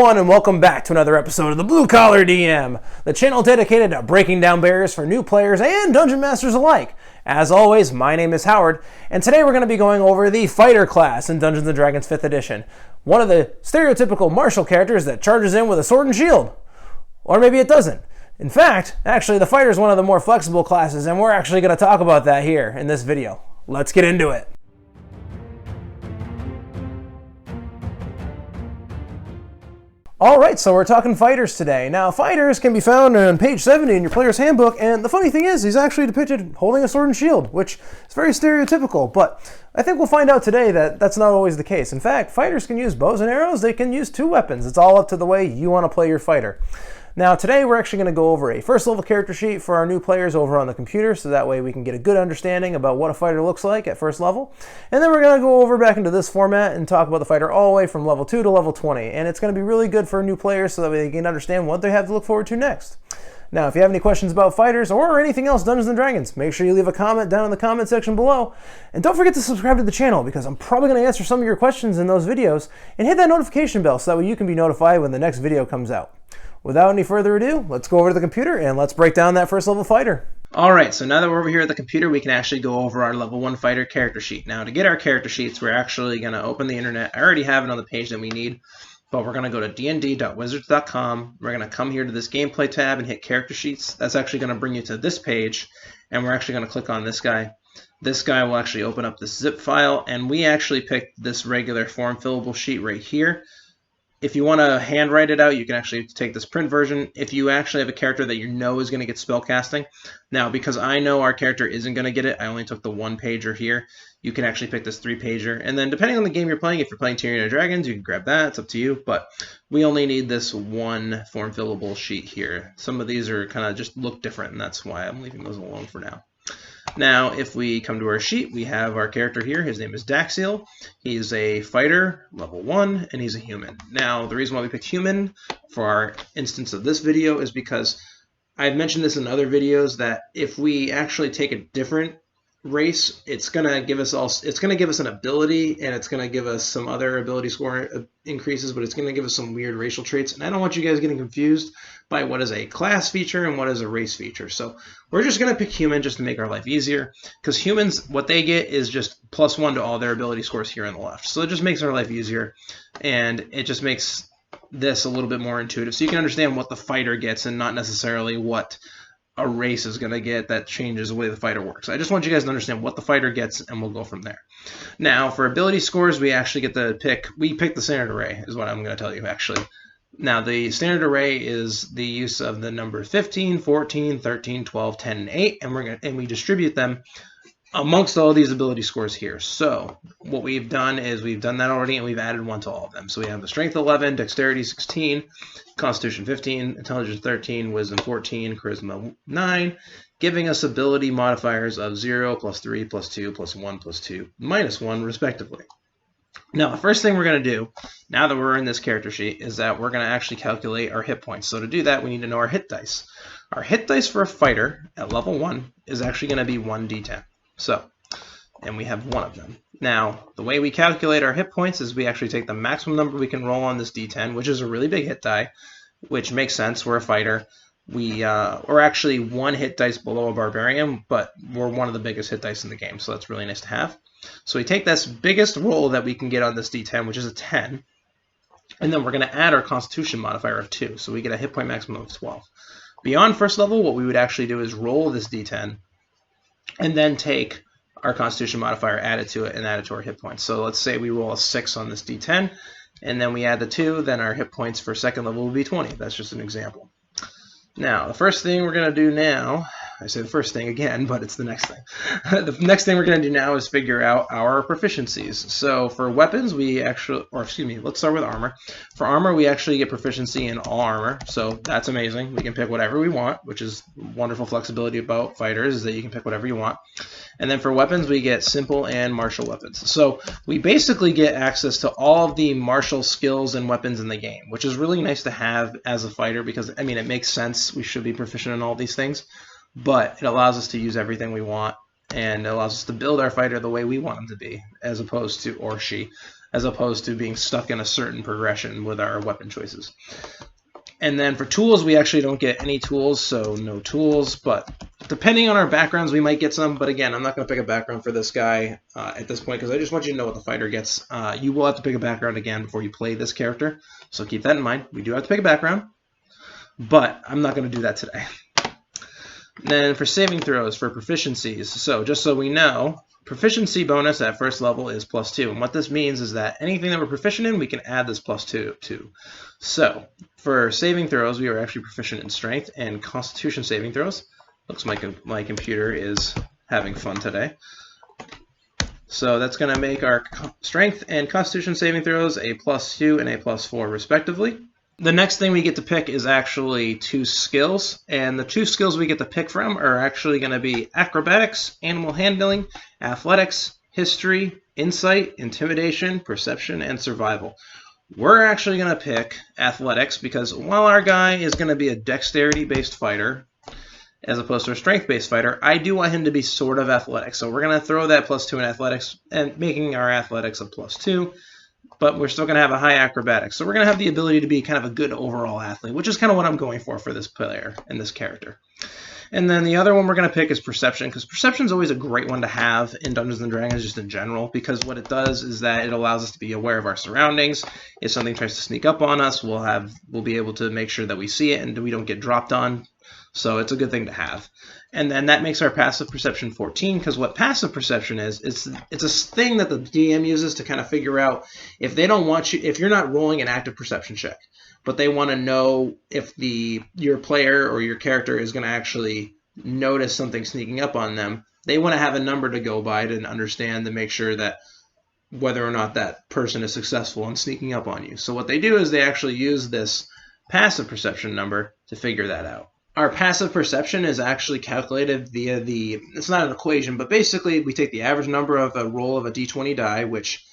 everyone, and welcome back to another episode of the Blue Collar DM, the channel dedicated to breaking down barriers for new players and dungeon masters alike. As always, my name is Howard, and today we're going to be going over the Fighter class in Dungeons & Dragons 5th edition. One of the stereotypical martial characters that charges in with a sword and shield. Or maybe it doesn't. In fact, actually, the Fighter is one of the more flexible classes, and we're actually going to talk about that here in this video. Let's get into it. Alright, so we're talking fighters today. Now, fighters can be found on page 70 in your player's handbook, and the funny thing is, he's actually depicted holding a sword and shield, which is very stereotypical, but I think we'll find out today that that's not always the case. In fact, fighters can use bows and arrows, they can use 2 weapons. It's all up to the way you want to play your fighter. Now, today we're actually going to go over a first level character sheet for our new players over on the computer, so that way we can get a good understanding about what a fighter looks like at first level. And then we're going to go over back into this format and talk about the fighter all the way from level 2 to level 20. And it's going to be really good for new players so that they can understand what they have to look forward to next. Now, if you have any questions about fighters or anything else Dungeons & Dragons, make sure you leave a comment down in the comment section below. And don't forget to subscribe to the channel, because I'm probably going to answer some of your questions in those videos. And hit that notification bell so that way you can be notified when the next video comes out. Without any further ado, let's go over to the computer and let's break down that first level fighter. Alright, so now that we're over here at the computer, we can actually go over our level 1 fighter character sheet. Now, to get our character sheets, we're actually going to open the internet. I already have it on the page that we need, but we're going to go to dnd.wizards.com. We're going to come here to this gameplay tab and hit character sheets. That's actually going to bring you to this page, and we're actually going to click on this guy. This guy will actually open up this zip file, and we actually picked this regular form fillable sheet right here. If you want to handwrite it out, you can actually take this print version. If you actually have a character that you know is going to get spellcasting, now because I know our character isn't going to get it, I only took the 1-pager here. You can actually pick this 3-pager, and then depending on the game you're playing, if you're playing Tyrion of Dragons, you can grab that. It's up to you, but we only need this one form fillable sheet here. Some of these are kind of just look different, and that's why I'm leaving those alone for now. Now, if we come to our sheet, we have our character here. His name is Daxiel. He's a fighter, level 1, and he's a human. Now, the reason why we picked human for our instance of this video is because I've mentioned this in other videos that if we actually take a different race, it's gonna give us an ability, and it's gonna give us some other ability score increases, but it's gonna give us some weird racial traits, and I don't want you guys getting confused by what is a class feature and what is a race feature. So we're just gonna pick human just to make our life easier, because humans, what they get is just +1 to all their ability scores here on the left. So it just makes our life easier, and it just makes this a little bit more intuitive, so you can understand what the fighter gets and not necessarily what a race is going to get that changes the way the fighter works. I just want you guys to understand what the fighter gets, and we'll go from there. Now, for ability scores, we actually get to pick, we pick the standard array, is what I'm going to tell you, actually. Now, the standard array is the use of the number 15, 14, 13, 12, 10, and 8, and we distribute them amongst all these ability scores here. So what we've done is we've done that already, and we've added 1 to all of them. So we have the strength 11, dexterity 16, constitution 15, intelligence 13, wisdom 14, charisma 9, giving us ability modifiers of 0, +3, +2, +1, +2, -1, respectively. Now, the first thing we're going to do, now that we're in this character sheet, is that we're going to actually calculate our hit points. So to do that, we need to know our hit dice. Our hit dice for a fighter at level 1 is actually going to be 1d10. So, and we have 1 of them. Now, the way we calculate our hit points is we actually take the maximum number we can roll on this d10, which is a really big hit die, which makes sense. We're a fighter. We're actually 1 hit dice below a barbarian, but we're one of the biggest hit dice in the game, so that's really nice to have. So we take this biggest roll that we can get on this d10, which is a 10, and then we're going to add our constitution modifier of 2, so we get a hit point maximum of 12. Beyond first level, what we would actually do is roll this d10, and then take our constitution modifier, add it to it, and add it to our hit points. So let's say we roll a 6 on this d10, and then we add the 2, then our hit points for second level will be 20. That's just an example. Now, the first thing we're going to do now, I say the first thing again, but it's the next thing. The next thing we're going to do now is figure out our proficiencies. So for weapons, we actually, or excuse me, let's start with armor. For armor, we actually get proficiency in all armor, so that's amazing. We can pick whatever we want, which is wonderful flexibility about fighters, is that you can pick whatever you want. And then for weapons, we get simple and martial weapons. So we basically get access to all of the martial skills and weapons in the game, which is really nice to have as a fighter because, I mean, it makes sense. We should be proficient in all these things, but it allows us to use everything we want, and it allows us to build our fighter the way we want him to be, as opposed to, or she, as opposed to being stuck in a certain progression with our weapon choices. And then for tools, we actually don't get any tools, so no tools, but depending on our backgrounds, we might get some. But again, I'm not going to pick a background for this guy at this point because I just want you to know what the fighter gets. You will have to pick a background again before you play this character, so keep that in mind. We do have to pick a background, but I'm not going to do that today. Then for saving throws, for proficiencies, so just so we know, proficiency bonus at first level is +2. And what this means is that anything that we're proficient in, we can add this +2 to. So for saving throws, we are actually proficient in strength and constitution saving throws. Looks like my computer is having fun today. So that's going to make our strength and constitution saving throws a +2 and a +4 respectively. The next thing we get to pick is actually 2 skills, and the 2 skills we get to pick from are actually going to be acrobatics, animal handling, athletics, history, insight, intimidation, perception, and survival. We're actually going to pick athletics because while our guy is going to be a dexterity-based fighter, as opposed to a strength-based fighter, I do want him to be sort of athletic. So we're going to throw that +2 in athletics and making our athletics a +2. But we're still going to have a high acrobatics. So we're going to have the ability to be kind of a good overall athlete, which is kind of what I'm going for this player and this character. And then the other one we're going to pick is perception, because perception is always a great one to have in Dungeons & Dragons just in general, because what it does is that it allows us to be aware of our surroundings. If something tries to sneak up on us, we'll be able to make sure that we see it and we don't get dropped on. So it's a good thing to have. And then that makes our passive perception 14, because what passive perception is, it's a thing that the DM uses to kind of figure out if they don't want you, if you're not rolling an active perception check, but they want to know if your player or your character is going to actually notice something sneaking up on them. They want to have a number to go by to understand to make sure that whether or not that person is successful in sneaking up on you. So what they do is they actually use this passive perception number to figure that out. Our passive perception is actually calculated via it's not an equation, but basically we take the average number of a roll of a d20 die, which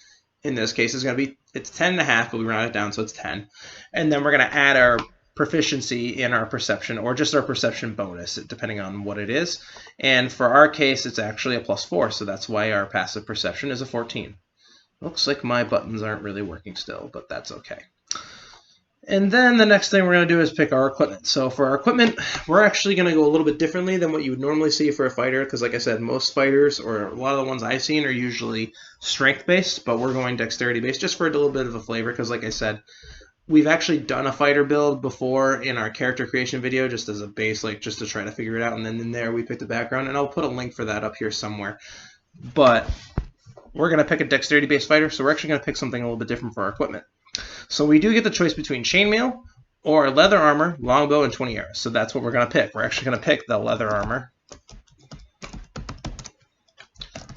in this case is going to be, it's 10.5, but we round it down, so it's 10. And then we're going to add our proficiency in our perception, or just our perception bonus, depending on what it is. And for our case, it's actually a +4, so that's why our passive perception is a 14. Looks like my buttons aren't really working still, but that's okay. And then the next thing we're going to do is pick our equipment. So for our equipment, we're actually going to go a little bit differently than what you would normally see for a fighter, because like I said, most fighters, or a lot of the ones I've seen, are usually strength-based, but we're going dexterity-based just for a little bit of a flavor, because like I said, we've actually done a fighter build before in our character creation video just as a base, like just to try to figure it out, and then in there we picked a background, and I'll put a link for that up here somewhere. But we're going to pick a dexterity-based fighter, so we're actually going to pick something a little bit different for our equipment. So we do get the choice between chainmail or leather armor, longbow, and 20 arrows. So that's what we're going to pick. We're actually going to pick the leather armor,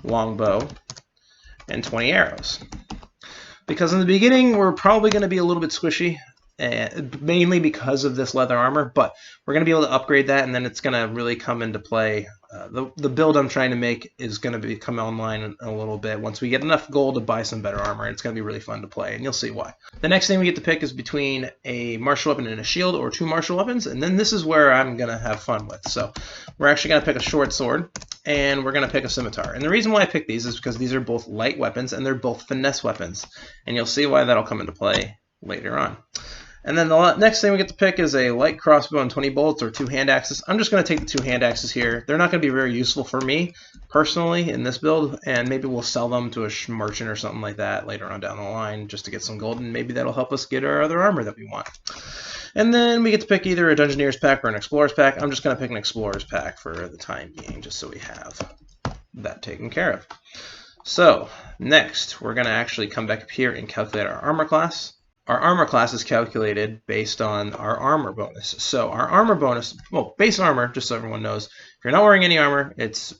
longbow, and 20 arrows. Because in the beginning, we're probably going to be a little bit squishy, mainly because of this leather armor, but we're going to be able to upgrade that, and then it's going to really come into play. The build I'm trying to make is going to come online in a little bit once we get enough gold to buy some better armor. It's going to be really fun to play, and you'll see why. The next thing we get to pick is between a martial weapon and a shield, or 2 martial weapons, and then this is where I'm going to have fun with. So we're actually going to pick a short sword, and we're going to pick a scimitar. And the reason why I picked these is because these are both light weapons, and they're both finesse weapons, and you'll see why that'll come into play later on. And then the next thing we get to pick is a light crossbow and 20 bolts, or 2 hand axes. I'm just going to take the 2 hand axes here. They're not going to be very useful for me personally in this build, and maybe we'll sell them to a merchant or something like that later on down the line just to get some gold, and maybe that'll help us get our other armor that we want. And then we get to pick either a Dungeoneer's pack or an Explorer's pack. I'm just going to pick an Explorer's pack for the time being, just so we have that taken care of. So next, we're going to actually come back up here and calculate our armor class. Our armor class is calculated based on our armor bonus. So our armor bonus, well, base armor, just so everyone knows, if you're not wearing any armor, it's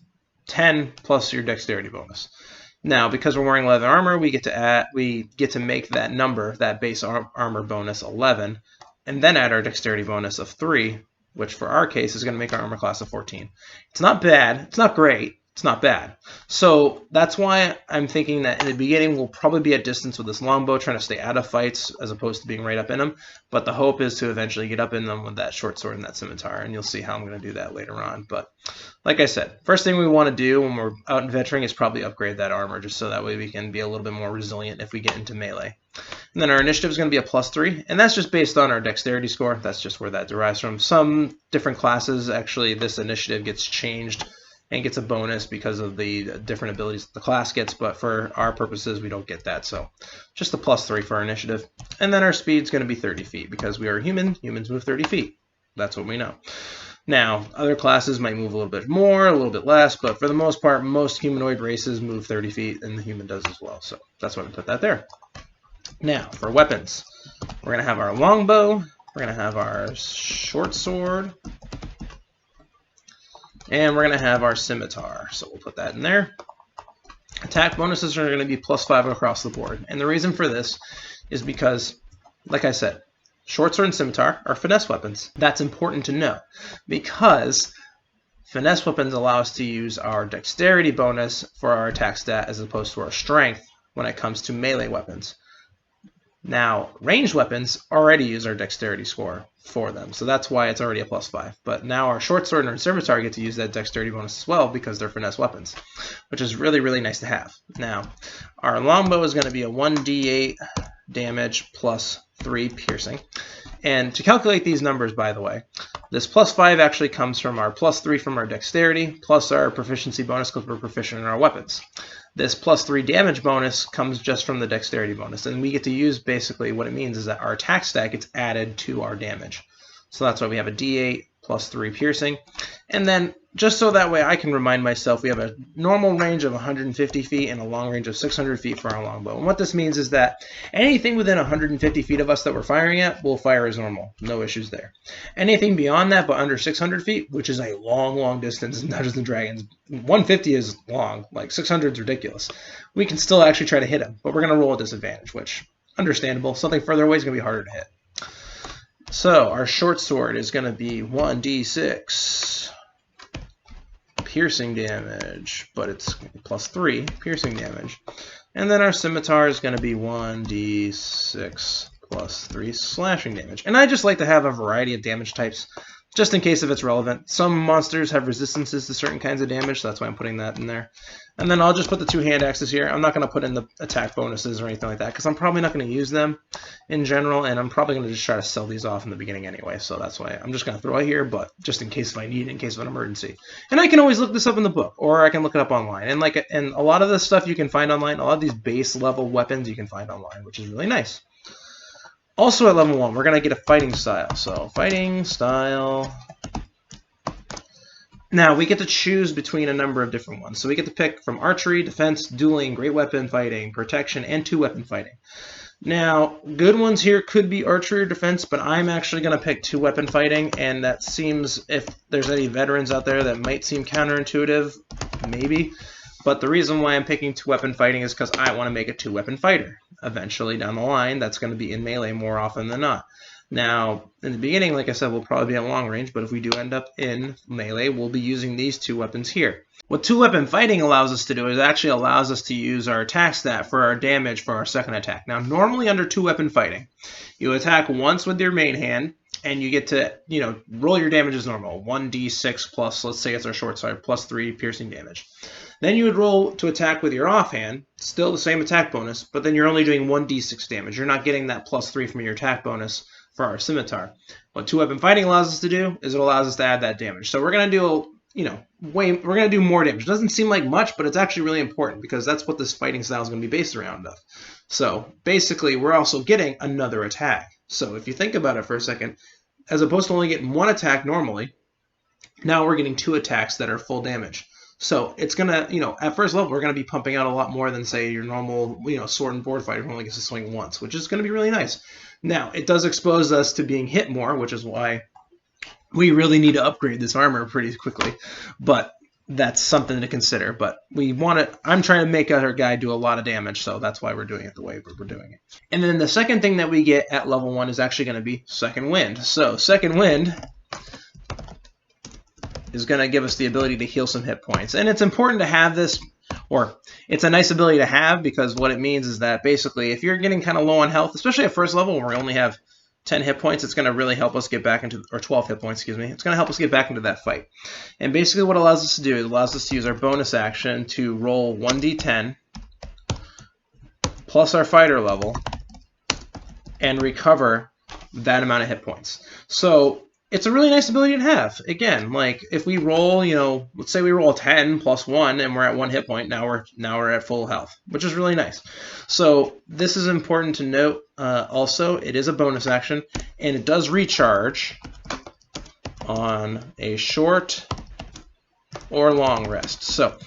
10 plus your dexterity bonus. Now, because we're wearing leather armor, we get to make that number, that base armor bonus, 11, and then add our dexterity bonus of 3, which for our case is going to make our armor class a 14. It's not bad, it's not great, It's not bad. So that's why I'm thinking that in the beginning we'll probably be at distance with this longbow, trying to stay out of fights as opposed to being right up in them. But the hope is to eventually get up in them with that short sword and that scimitar, and you'll see how I'm going to do that later on. But like I said, first thing we want to do when we're out adventuring is probably upgrade that armor, just so that way we can be a little bit more resilient if we get into melee. And then our initiative is going to be a +3, and that's just based on our dexterity score. That's just where that derives from. Some different classes, actually, this initiative gets changed and gets a bonus because of the different abilities that the class gets, but for our purposes, we don't get that. So just a +3 for our initiative. And then our speed's going to be 30 feet because we are human. Humans move 30 feet. That's what we know. Now, other classes might move a little bit more, a little bit less, but for the most part, most humanoid races move 30 feet, and the human does as well. So that's why we put that there. Now, for weapons, we're going to have our longbow, we're going to have our short sword, and we're going to have our scimitar. So we'll put that in there. Attack bonuses are going to be +5 across the board. And the reason for this is because, like I said, short sword and scimitar are finesse weapons. That's important to know because finesse weapons allow us to use our dexterity bonus for our attack stat as opposed to our strength when it comes to melee weapons. Now, ranged weapons already use our dexterity score for them, so that's why it's already a +5. But now our short sword and our scimitar get to use that dexterity bonus as well because they're finesse weapons, which is really, really nice to have. Now, our longbow is going to be a 1d8 damage +3 piercing. And to calculate these numbers, by the way, this +5 actually comes from our +3 from our dexterity plus our proficiency bonus because we're proficient in our weapons. This +3 damage bonus comes just from the dexterity bonus, and we get to use basically what it means is that our attack stat gets added to our damage. So that's why we have a d8 +3 piercing. And then just so that way I can remind myself, we have a normal range of 150 feet and a long range of 600 feet for our longbow. And what this means is that anything within 150 feet of us that we're firing at will fire as normal. No issues there. Anything beyond that but under 600 feet, which is a long, long distance in Dungeons & Dragons, 150 is long, like 600 is ridiculous. We can still actually try to hit them, but we're going to roll a disadvantage, which, understandable. Something further away is going to be harder to hit. So our short sword is going to be 1d6 piercing damage, but it's +3 piercing damage. And then our scimitar is going to be 1d6 +3 slashing damage. And I just like to have a variety of damage types, just in case if it's relevant. Some monsters have resistances to certain kinds of damage, so that's why I'm putting that in there. And then I'll just put the 2 hand axes here. I'm not going to put in the attack bonuses or anything like that, because I'm probably not going to use them in general, and I'm probably going to just try to sell these off in the beginning anyway, so that's why I'm just going to throw it here, but just in case if I need it, in case of an emergency. And I can always look this up in the book, or I can look it up online. And and a lot of this stuff you can find online. A lot of these base level weapons you can find online, which is really nice. Also at level 1, we're going to get a fighting style. So fighting style. Now, we get to choose between a number of different ones. So we get to pick from archery, defense, dueling, great weapon fighting, protection, and 2-weapon fighting. Now, good ones here could be archery or defense, but I'm actually going to pick 2-weapon fighting, and that seems, if there's any veterans out there, that might seem counterintuitive, maybe. But the reason why I'm picking 2-weapon fighting is because I want to make a 2-weapon fighter. Eventually, down the line, that's going to be in melee more often than not. Now, in the beginning, like I said, we'll probably be at long range, but if we do end up in melee, we'll be using these 2 weapons here. What 2-weapon fighting allows us to do is actually allows us to use our attack stat for our damage for our second attack. Now, normally under 2-weapon fighting, you attack once with your main hand, and you get to, roll your damage as normal. 1d6 plus, let's say it's our short sword, +3 piercing damage. Then you would roll to attack with your offhand, still the same attack bonus, but then you're only doing 1d6 damage. You're not getting that +3 from your attack bonus for our scimitar. What 2-weapon fighting allows us to do is it allows us to add that damage. So we're going to do, we're going to do more damage. It doesn't seem like much, but it's actually really important because that's what this fighting style is going to be based around of. So basically, we're also getting another attack. So if you think about it for a second, as opposed to only getting 1 attack normally, now we're getting 2 attacks that are full damage. So it's going to, at first level, we're going to be pumping out a lot more than, say, your normal, sword and board fighter who only gets to swing once, which is going to be really nice. Now, it does expose us to being hit more, which is why we really need to upgrade this armor pretty quickly. But that's something to consider. But we want to, I'm trying to make our guy do a lot of damage, so that's why we're doing it the way we're doing it. And then the second thing that we get at level 1 is actually going to be Second Wind. So Second Wind is going to give us the ability to heal some hit points. And it's important to have this, or it's a nice ability to have, because what it means is that basically if you're getting kind of low on health, especially at first level where we only have 10 hit points, it's going to really help us get back into, or 12 hit points, excuse me. It's going to help us get back into that fight. And basically what it allows us to do is it allows us to use our bonus action to roll 1d10 plus our fighter level and recover that amount of hit points. So it's a really nice ability to have. Again, like if we roll, let's say we roll 10 plus 1 and we're at 1 hit point, now we're at full health, which is really nice. So this is important to note. Also, it is a bonus action, and it does recharge on a short or long rest. So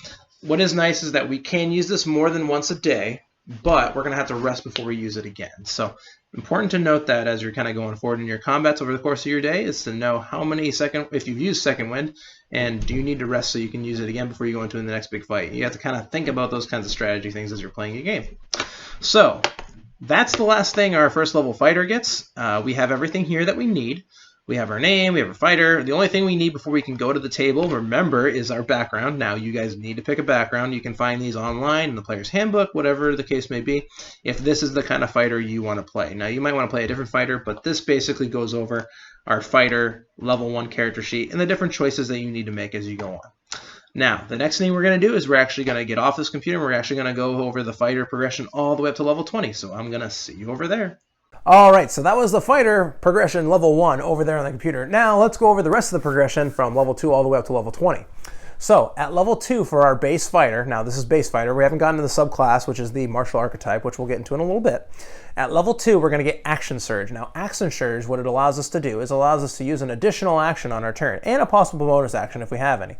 what is nice is that we can use this more than once a day, but we're going to have to rest before we use it again. So important to note that as you're kind of going forward in your combats over the course of your day is to know how many if you've used second wind, and do you need to rest so you can use it again before you go into the next big fight. You have to kind of think about those kinds of strategy things as you're playing a game. So that's the last thing our first level fighter gets. We have everything here that we need. We have our name, we have a fighter. The only thing we need before we can go to the table, remember, is our background. Now, you guys need to pick a background. You can find these online in the player's handbook, whatever the case may be, if this is the kind of fighter you want to play. Now, you might want to play a different fighter, but this basically goes over our fighter level 1 character sheet and the different choices that you need to make as you go on. Now, the next thing we're going to do is we're actually going to get off this computer and we're actually going to go over the fighter progression all the way up to level 20. So I'm going to see you over there. All right, so that was the fighter progression level 1 over there on the computer. Now let's go over the rest of the progression from level 2 all the way up to level 20. So at level 2 for our base fighter, now this is base fighter, we haven't gotten to the subclass, which is the Marshal Architect, which we'll get into in a little bit. At level 2, we're going to get Action Surge. Now Action Surge, what it allows us to do is allows us to use an additional action on our turn, and a possible bonus action if we have any.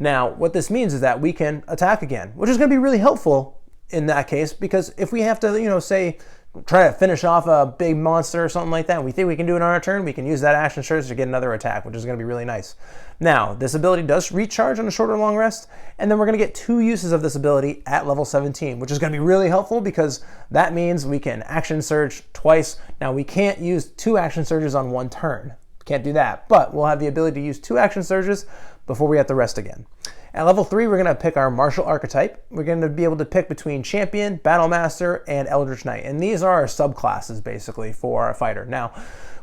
Now what this means is that we can attack again, which is going to be really helpful in that case, because if we have to, say, try to finish off a big monster or something like that, and we think we can do it on our turn, we can use that action surge to get another attack, which is going to be really nice. Now, this ability does recharge on a short or long rest, and then we're going to get 2 uses of this ability at level 17, which is going to be really helpful because that means we can action surge twice. Now, we can't use 2 action surges on 1 turn. Can't do that, but we'll have the ability to use 2 action surges before we have to rest again. At level 3, we're going to pick our Marshal Archetype. We're going to be able to pick between Champion, Battle Master, and Eldritch Knight. And these are our subclasses, basically, for our fighter. Now,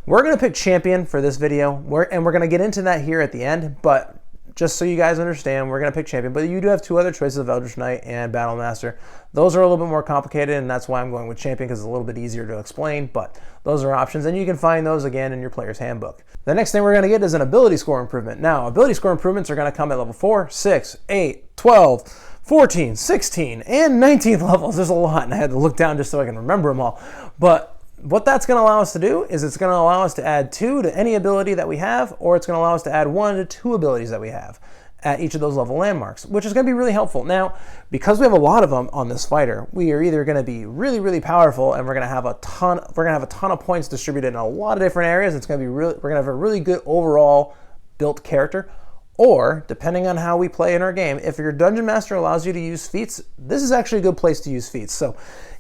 we're going to pick Champion for this video, and we're going to get into that here at the end, but just so you guys understand, we're going to pick Champion. But you do have 2 other choices of Eldritch Knight and Battle Master. Those are a little bit more complicated, and that's why I'm going with Champion, because it's a little bit easier to explain, but those are options, and you can find those again in your player's handbook. The next thing we're going to get is an ability score improvement. Now, ability score improvements are going to come at level 4, 6, 8, 12, 14, 16, and 19th levels. There's a lot, and I had to look down just so I can remember them all. But what that's going to allow us to do is it's going to allow us to add 2 to any ability that we have, or it's going to allow us to add 1 to 2 abilities that we have at each of those level landmarks, which is going to be really helpful. Now, because we have a lot of them on this fighter, we are either going to be really, really powerful, and we're going to have a ton of points distributed in a lot of different areas. It's going to be we're going to have a really good overall built character. Or, depending on how we play in our game, if your Dungeon Master allows you to use feats, this is actually a good place to use feats. So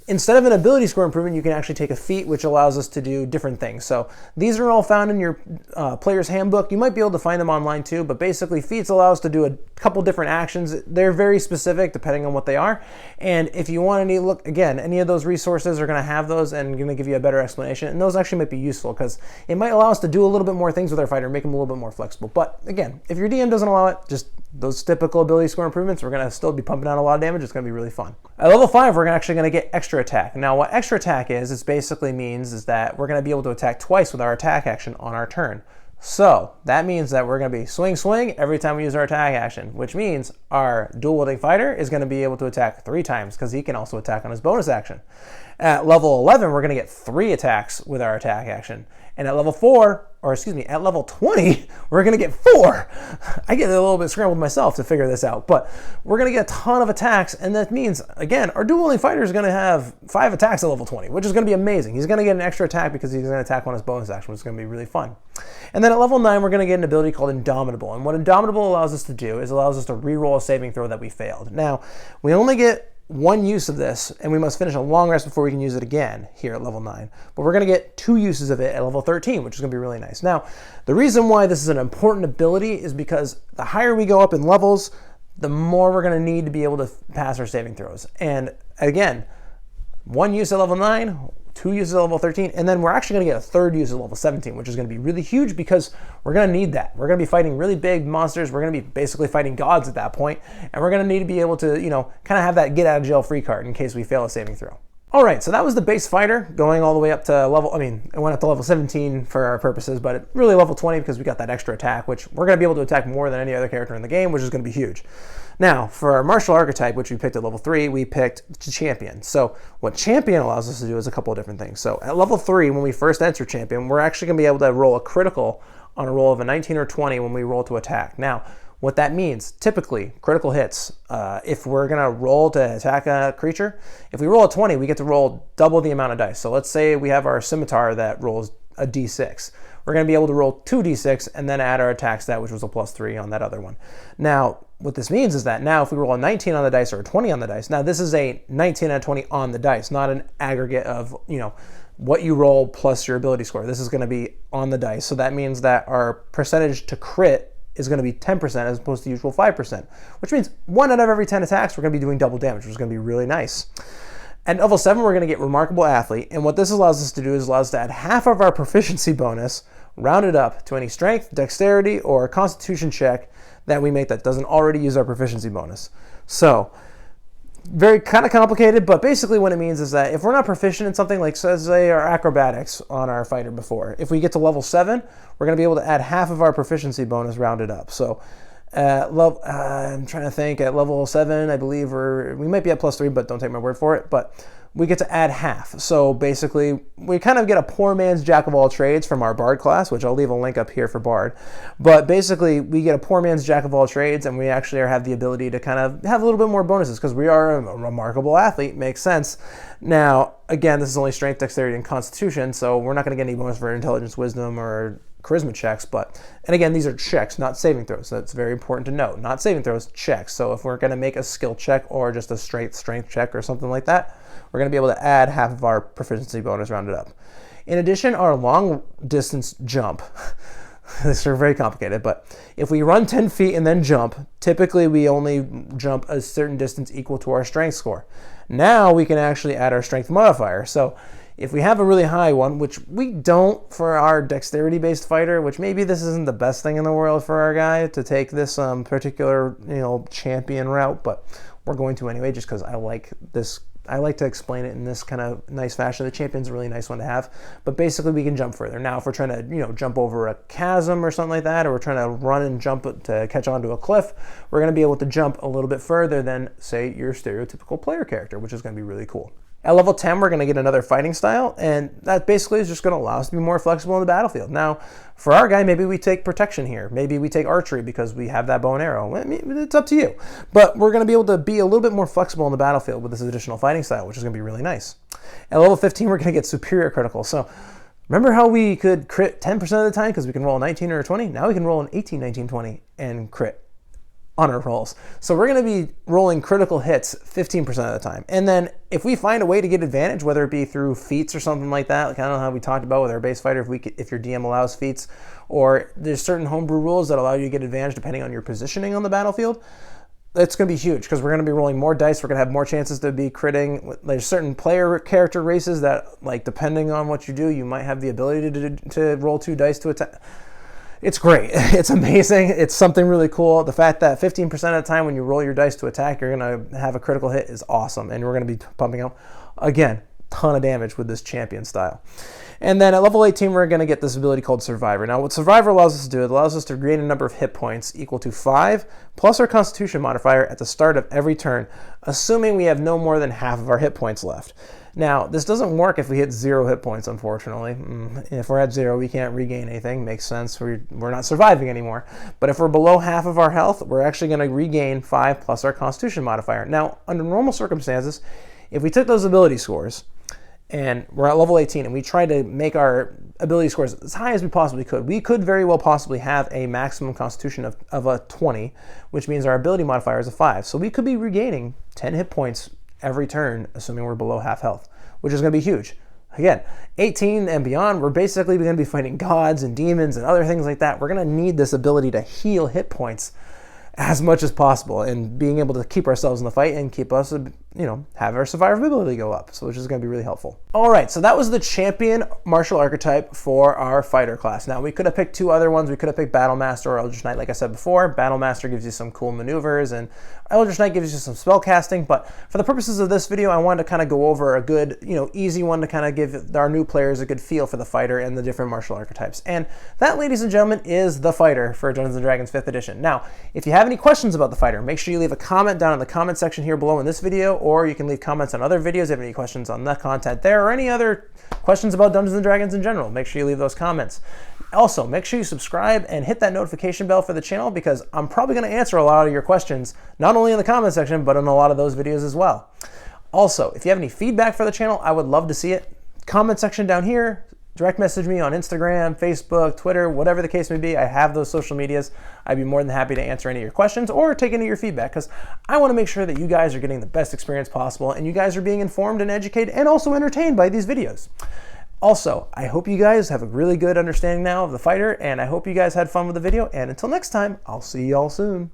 instead of an ability score improvement, you can actually take a feat, which allows us to do different things. So these are all found in your player's handbook. You might be able to find them online too, but basically feats allow us to do a couple different actions. They're very specific depending on what they are. And if you want to look, again, any of those resources are going to have those and going to give you a better explanation. And those actually might be useful because it might allow us to do a little bit more things with our fighter, make them a little bit more flexible. But again, if your DM doesn't allow it, just those typical ability score improvements, we're going to still be pumping out a lot of damage. It's going to be really fun. At level 5, we're actually going to get extra attack. Now, what extra attack is, it basically means is that we're going to be able to attack twice with our attack action on our turn. So that means that we're going to be swing, swing every time we use our attack action, which means our dual-wielding fighter is going to be able to attack 3 times because he can also attack on his bonus action. At level 11, we're going to get 3 attacks with our attack action. And at level 20, we're going to get 4. I get a little bit scrambled myself to figure this out, but we're going to get a ton of attacks, and that means, again, our dual-wielding fighter is going to have 5 attacks at level 20, which is going to be amazing. He's going to get an extra attack because he's going to attack on his bonus action, which is going to be really fun. And then at level 9, we're going to get an ability called Indomitable, and what Indomitable allows us to do is allows us to reroll a saving throw that we failed. Now, we only get one use of this, and we must finish a long rest before we can use it again here at level 9. But we're going to get 2 uses of it at level 13, which is going to be really nice. Now, the reason why this is an important ability is because the higher we go up in levels, the more we're going to need to be able to pass our saving throws. And again, 1 use at level 9, 2 uses at level 13, and then we're actually going to get a 3rd use at level 17, which is going to be really huge because we're going to need that. We're going to be fighting really big monsters. We're going to be basically fighting gods at that point, and we're going to need to be able to, kind of have that get out of jail free card in case we fail a saving throw. All right, so that was the base fighter going all the way up to it went up to level 17 for our purposes, but it really level 20 because we got that extra attack, which we're going to be able to attack more than any other character in the game, which is going to be huge. Now, for our Marshal Architect, which we picked at level 3, we picked Champion. So what Champion allows us to do is a couple of different things. So at level 3, when we first enter Champion, we're actually going to be able to roll a critical on a roll of a 19 or 20 when we roll to attack. Now, what that means, typically, critical hits, if we're going to roll to attack a creature, if we roll a 20, we get to roll double the amount of dice. So let's say we have our scimitar that rolls a d6. We're going to be able to roll 2d6 and then add our attack stat, which was a +3 on that other one. Now, what this means is that now if we roll a 19 on the dice or a 20 on the dice, now this is a 19 and a 20 on the dice, not an aggregate of, what you roll plus your ability score. This is going to be on the dice. So that means that our percentage to crit is going to be 10% as opposed to usual 5%, which means 1 out of every 10 attacks, we're going to be doing double damage, which is going to be really nice. At level 7, we're going to get Remarkable Athlete, and what this allows us to do is allows us to add half of our proficiency bonus, rounded up to any strength, dexterity, or constitution check that we make that doesn't already use our proficiency bonus. So, very kind of complicated, but basically what it means is that if we're not proficient in something like, say, our acrobatics on our fighter before, if we get to level 7, we're going to be able to add half of our proficiency bonus rounded up. So I'm trying to think, at level 7, I believe we might be at +3, but don't take my word for it, but we get to add half. So basically, we kind of get a poor man's jack of all trades from our Bard class, which I'll leave a link up here for Bard. But basically, we get a poor man's jack of all trades, and we actually have the ability to kind of have a little bit more bonuses because we are a remarkable athlete. Makes sense. Now, again, this is only strength, dexterity, and constitution, so we're not going to get any bonus for intelligence, wisdom, or charisma checks, and again, these are checks, not saving throws. So that's very important to note. Not saving throws, checks. So if we're going to make a skill check or just a straight strength check or something like that, we're going to be able to add half of our proficiency bonus rounded up. In addition, our long distance jump. These are very complicated, but if we run 10 feet and then jump, typically we only jump a certain distance equal to our strength score. Now we can actually add our strength modifier. So if we have a really high one, which we don't for our dexterity-based fighter, which maybe this isn't the best thing in the world for our guy to take this particular champion route, but we're going to anyway just because I like this. I like to explain it in this kind of nice fashion. The champion's a really nice one to have, but basically we can jump further. Now, if we're trying to jump over a chasm or something like that, or we're trying to run and jump to catch onto a cliff, we're going to be able to jump a little bit further than, say, your stereotypical player character, which is going to be really cool. At level 10, we're going to get another fighting style, and that basically is just going to allow us to be more flexible in the battlefield. Now, for our guy, maybe we take protection here. Maybe we take archery because we have that bow and arrow. It's up to you. But we're going to be able to be a little bit more flexible in the battlefield with this additional fighting style, which is going to be really nice. At level 15, we're going to get superior critical. So remember how we could crit 10% of the time because we can roll a 19 or a 20? Now we can roll an 18, 19, 20 and crit on our rolls. So we're going to be rolling critical hits 15% of the time. And then if we find a way to get advantage, whether it be through feats or something like that, like I don't know how we talked about with our base fighter, if your DM allows feats, or there's certain homebrew rules that allow you to get advantage depending on your positioning on the battlefield, that's going to be huge because we're going to be rolling more dice. We're going to have more chances to be critting. There's certain player character races that, like, depending on what you do, you might have the ability to roll 2 dice to attack. It's great. It's amazing. It's something really cool. The fact that 15% of the time when you roll your dice to attack, you're going to have a critical hit is awesome. And we're going to be pumping out, again, ton of damage with this champion style. And then at level 18, we're going to get this ability called Survivor. Now, what Survivor allows us to do, it allows us to gain a number of hit points equal to 5 plus our Constitution modifier at the start of every turn, assuming we have no more than half of our hit points left. Now, this doesn't work if we hit 0 hit points, unfortunately. If we're at 0, we can't regain anything. Makes sense. We're not surviving anymore. But if we're below half of our health, we're actually going to regain 5 plus our Constitution modifier. Now, under normal circumstances, if we took those ability scores and we're at level 18 and we tried to make our ability scores as high as we possibly could, we could very well possibly have a maximum Constitution of a 20, which means our ability modifier is a 5. So we could be regaining 10 hit points every turn, assuming we're below half health, which is going to be huge. Again, 18 and beyond, we're basically going to be fighting gods and demons and other things like that. We're going to need this ability to heal hit points as much as possible, and being able to keep ourselves in the fight and keep us, have our survivability go up, so which is going to be really helpful. All right, so that was the champion martial archetype for our fighter class. Now, we could have picked two other ones. We could have picked Battle Master or Eldritch Knight, like I said before. Battle Master gives you some cool maneuvers, and Eldritch Knight gives you some spell casting, but for the purposes of this video, I wanted to kind of go over a good, easy one to kind of give our new players a good feel for the fighter and the different martial archetypes. And that, ladies and gentlemen, is the fighter for Dungeons & Dragons 5th edition. Now, if you have any questions about the fighter, make sure you leave a comment down in the comment section here below in this video, or you can leave comments on other videos if you have any questions on the content there, or any other questions about Dungeons & Dragons in general. Make sure you leave those comments. Also, make sure you subscribe and hit that notification bell for the channel, because I'm probably going to answer a lot of your questions, not only in the comment section, but in a lot of those videos as well. Also, if you have any feedback for the channel, I would love to see it. Comment section down here. Direct message me on Instagram, Facebook, Twitter, whatever the case may be. I have those social medias. I'd be more than happy to answer any of your questions or take any of your feedback, because I want to make sure that you guys are getting the best experience possible and you guys are being informed and educated and also entertained by these videos. Also, I hope you guys have a really good understanding now of the fighter, and I hope you guys had fun with the video. And until next time, I'll see y'all soon.